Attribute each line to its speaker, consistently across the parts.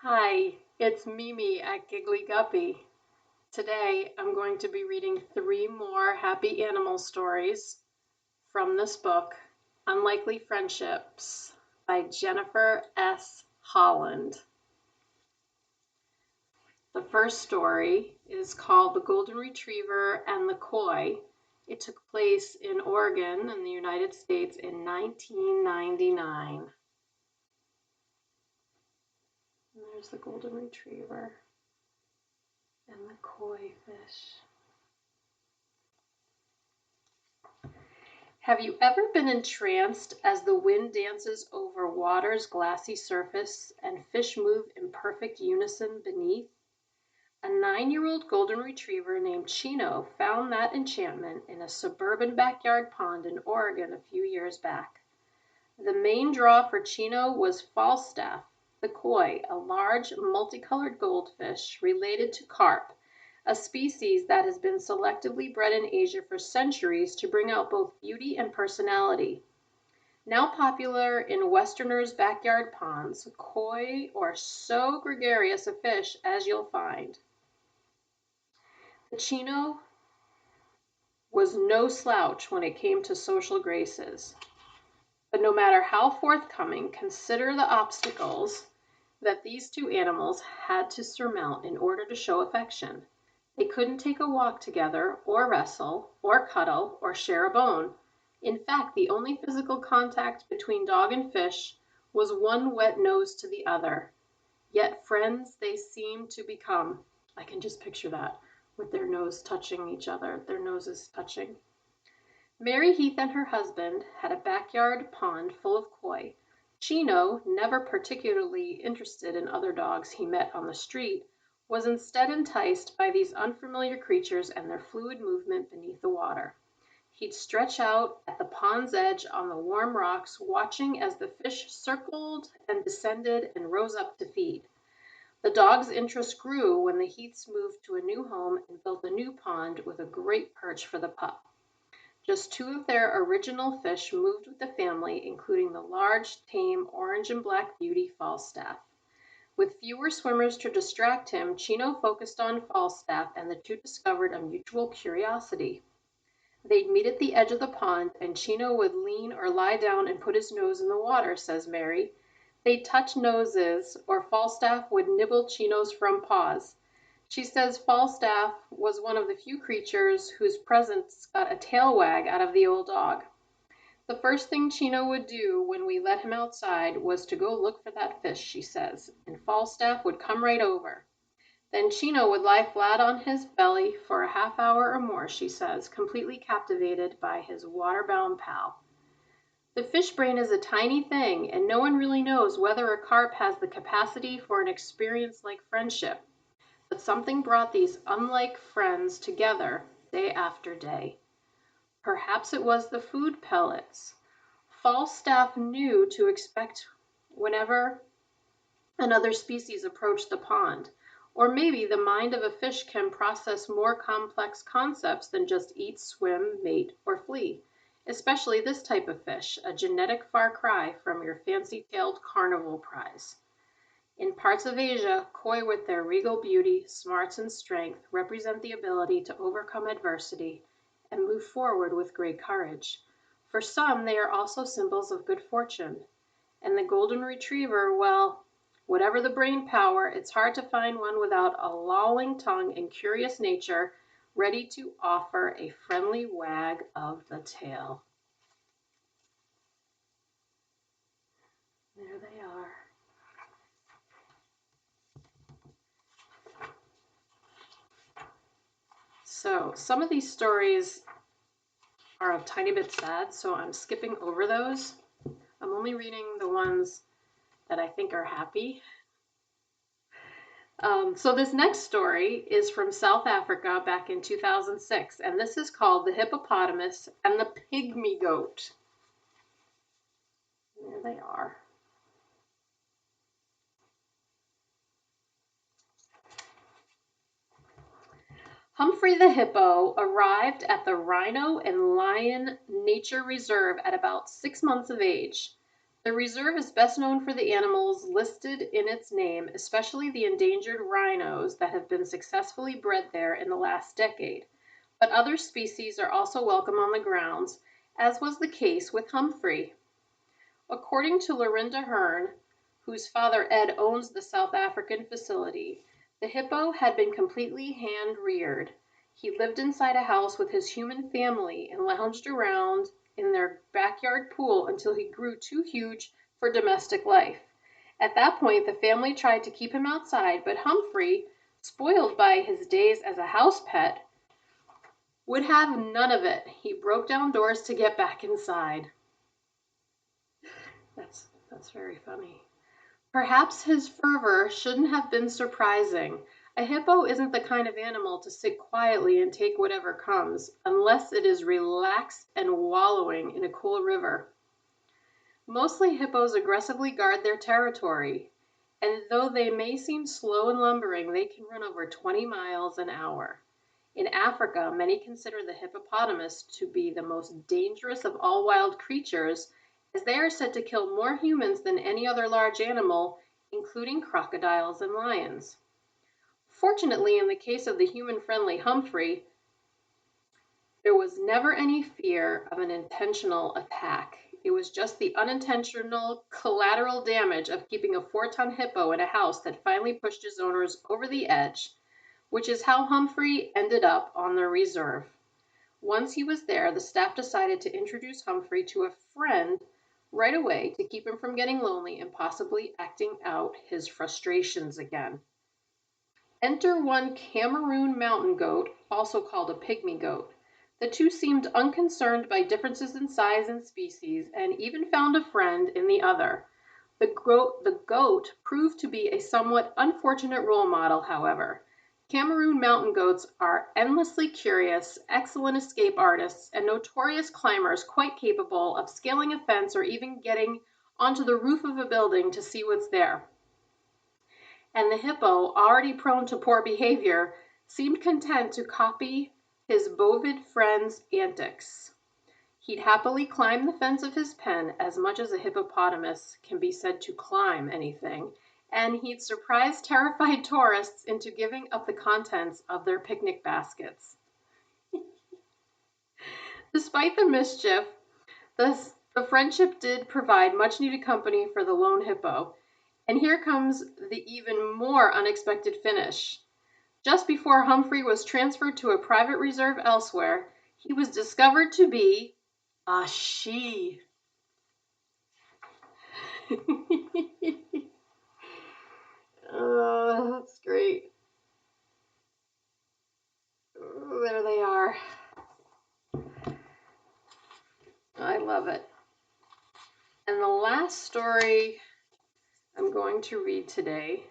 Speaker 1: Hi, it's Mimi at Giggly Guppy. Today I'm going to be reading three more happy animal stories from this book, Unlikely Friendships by Jennifer S. Holland. The first story is called The Golden Retriever and the Koi. It took place in Oregon in the United States in 1999. And there's the Golden Retriever and the koi fish. Have you ever been entranced as the wind dances over water's glassy surface and fish move in perfect unison beneath? A 9-year-old golden retriever named Chino found that enchantment in a suburban backyard pond in Oregon a few years back. The main draw for Chino was Falstaff, the koi, a large, multicolored goldfish related to carp, a species that has been selectively bred in Asia for centuries to bring out both beauty and personality. Now popular in Westerners' backyard ponds, koi are so gregarious a fish as you'll find. The Chino was no slouch when it came to social graces. But no matter how forthcoming, consider the obstacles that these two animals had to surmount in order to show affection. They couldn't take a walk together, or wrestle, or cuddle, or share a bone. In fact, the only physical contact between dog and fish was one wet nose to the other. Yet friends they seemed to become. I can just picture that, with their nose touching each other, their noses touching. Mary Heath and her husband had a backyard pond full of koi. Chino, never particularly interested in other dogs he met on the street, was instead enticed by these unfamiliar creatures and their fluid movement beneath the water. He'd stretch out at the pond's edge on the warm rocks, watching as the fish circled and descended and rose up to feed. The dog's interest grew when the Heaths moved to a new home and built a new pond with a great perch for the pup. Just two of their original fish moved with the family, including the large, tame, orange and black beauty Falstaff. With fewer swimmers to distract him, Chino focused on Falstaff, and the two discovered a mutual curiosity. They'd meet at the edge of the pond, and Chino would lean or lie down and put his nose in the water, says Mary. They'd touch noses, or Falstaff would nibble Chino's front paws. She says Falstaff was one of the few creatures whose presence got a tail wag out of the old dog. The first thing Chino would do when we let him outside was to go look for that fish, she says, and Falstaff would come right over. Then Chino would lie flat on his belly for a half hour or more, she says, completely captivated by his water-bound pal. The fish brain is a tiny thing, and no one really knows whether a carp has the capacity for an experience like friendship. But something brought these unlike friends together day after day. Perhaps it was the food pellets. Falstaff knew to expect whenever another species approached the pond. Or maybe the mind of a fish can process more complex concepts than just eat, swim, mate, or flee. Especially this type of fish, a genetic far cry from your fancy-tailed carnival prize. In parts of Asia, koi with their regal beauty, smarts, and strength represent the ability to overcome adversity and move forward with great courage. For some, they are also symbols of good fortune. And the golden retriever, well, whatever the brain power, it's hard to find one without a lolling tongue and curious nature, ready to offer a friendly wag of the tail. There they are. So some of these stories are a tiny bit sad, so I'm skipping over those. I'm only reading the ones that I think are happy. So this next story is from South Africa back in 2006, and this is called The Hippopotamus and the Pygmy Goat. There they are. Humphrey the hippo arrived at the Rhino and Lion Nature Reserve at about 6 months of age. The reserve is best known for the animals listed in its name, especially the endangered rhinos that have been successfully bred there in the last decade. But other species are also welcome on the grounds, as was the case with Humphrey. According to Lorinda Hearn, whose father Ed owns the South African facility, the hippo had been completely hand-reared. He lived inside a house with his human family and lounged around in their backyard pool until he grew too huge for domestic life. At that point, the family tried to keep him outside, but Humphrey, spoiled by his days as a house pet, would have none of it. He broke down doors to get back inside. That's very funny. Perhaps his fervor shouldn't have been surprising. A hippo isn't the kind of animal to sit quietly and take whatever comes, unless it is relaxed and wallowing in a cool river. Mostly hippos aggressively guard their territory, and though they may seem slow and lumbering, they can run over 20 miles an hour. In Africa, many consider the hippopotamus to be the most dangerous of all wild creatures, as they are said to kill more humans than any other large animal, including crocodiles and lions. Fortunately, in the case of the human-friendly Humphrey, there was never any fear of an intentional attack. It was just the unintentional collateral damage of keeping a 4-ton hippo in a house that finally pushed his owners over the edge, which is how Humphrey ended up on the reserve. Once he was there, the staff decided to introduce Humphrey to a friend right away to keep him from getting lonely and possibly acting out his frustrations again. Enter one Cameroon mountain goat, also called a pygmy goat. The two seemed unconcerned by differences in size and species, and even found a friend in the other. The goat proved to be a somewhat unfortunate role model, however. Cameroon mountain goats are endlessly curious, excellent escape artists, and notorious climbers quite capable of scaling a fence or even getting onto the roof of a building to see what's there. And the hippo, already prone to poor behavior, seemed content to copy his bovid friend's antics. He'd happily climb the fence of his pen as much as a hippopotamus can be said to climb anything, and he'd surprise terrified tourists into giving up the contents of their picnic baskets. Despite the mischief, the friendship did provide much needed company for the lone hippo. And here comes the even more unexpected finish. Just before Humphrey was transferred to a private reserve elsewhere, he was discovered to be a she. Oh, that's great. Oh, there they are. I love it. And the last story I'm going to read today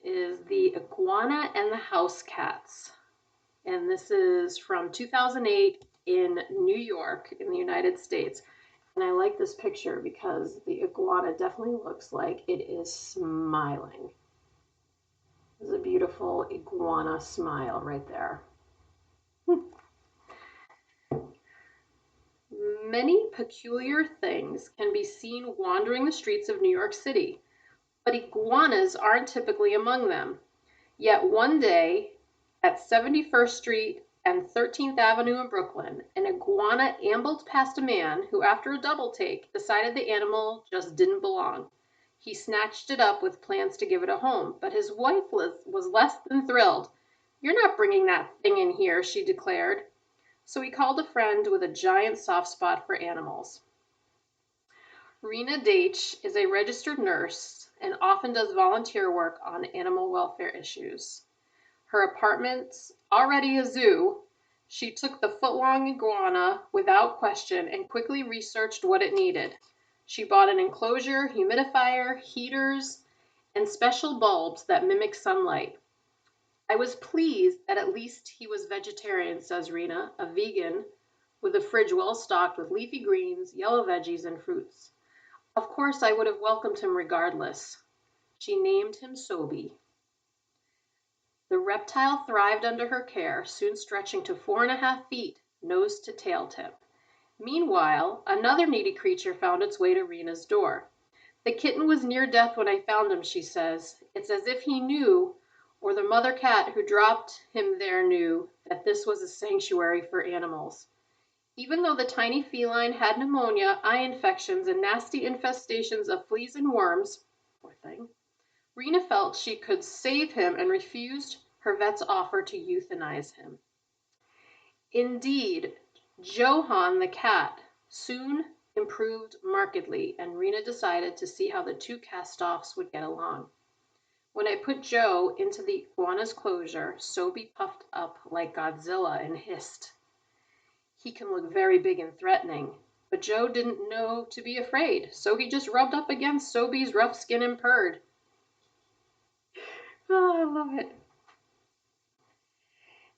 Speaker 1: is The Iguana and the House Cats. And this is from 2008 in New York in the United States. And I like this picture because the iguana definitely looks like it is smiling. There's a beautiful iguana smile right there. Many peculiar things can be seen wandering the streets of New York City, but iguanas aren't typically among them. Yet one day at 71st Street and 13th Avenue in Brooklyn, an iguana ambled past a man who, after a double take, decided the animal just didn't belong. He snatched it up with plans to give it a home, but his wife was less than thrilled. "You're not bringing that thing in here," she declared. So he called a friend with a giant soft spot for animals. Rena Deitch is a registered nurse and often does volunteer work on animal welfare issues. Her apartment's already a zoo. She took the foot-long iguana without question and quickly researched what it needed. She bought an enclosure, humidifier, heaters, and special bulbs that mimic sunlight. "I was pleased that at least he was vegetarian," says Rena, a vegan, with a fridge well stocked with leafy greens, yellow veggies, and fruits. "Of course I would have welcomed him regardless." She named him Sobe. The reptile thrived under her care, soon stretching to 4.5 feet, nose to tail tip. Meanwhile, another needy creature found its way to Rena's door. The kitten was near death when I found him, she says. It's as if he knew, or the mother cat who dropped him there knew, that this was a sanctuary for animals. Even though the tiny feline had pneumonia, eye infections, and nasty infestations of fleas and worms, poor thing, Rena felt she could save him and refused her vet's offer to euthanize him. Indeed, Johann the cat soon improved markedly, and Rena decided to see how the two cast-offs would get along. When I put Joe into the iguana's closure, Sobe puffed up like Godzilla and hissed. He can look very big and threatening, but Joe didn't know to be afraid, so he just rubbed up against Sobe's rough skin and purred. Oh, I love it.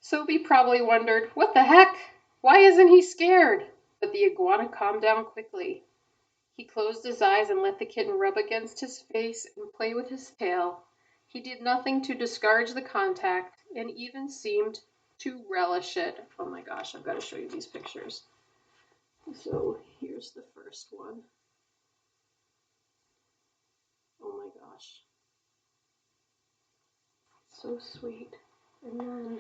Speaker 1: Sobe probably wondered, what the heck? Why isn't he scared? But the iguana calmed down quickly. He closed his eyes and let the kitten rub against his face and play with his tail. He did nothing to discourage the contact and even seemed to relish it. Oh my gosh, I've got to show you these pictures. So here's the first one. Oh my gosh. So sweet. And then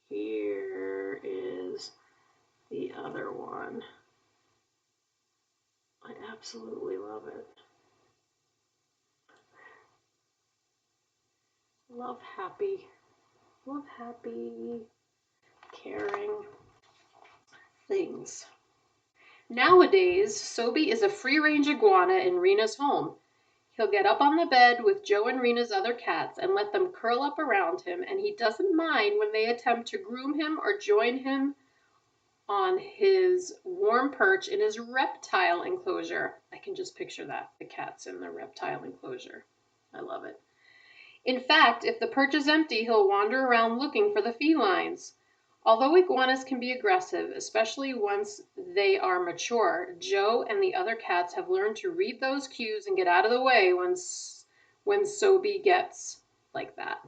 Speaker 1: here is the other one. I absolutely love it. Love happy, caring things. Nowadays, Sobe is a free-range iguana in Rena's home. He'll get up on the bed with Joe and Rena's other cats and let them curl up around him, and he doesn't mind when they attempt to groom him or join him on his warm perch in his reptile enclosure. I can just picture that, the cats in the reptile enclosure. I love it. In fact, if the perch is empty, he'll wander around looking for the felines. Although iguanas can be aggressive, especially once they are mature, Joe and the other cats have learned to read those cues and get out of the way when Sobe gets like that.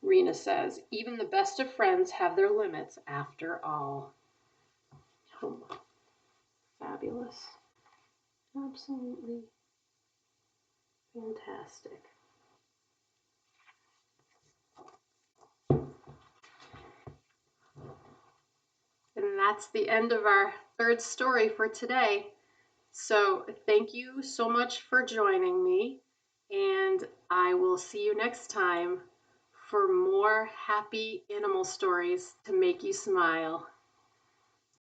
Speaker 1: Rena says, even the best of friends have their limits after all. Oh, fabulous. Absolutely fantastic. And that's the end of our third story for today. So thank you so much for joining me, and I will see you next time for more happy animal stories to make you smile.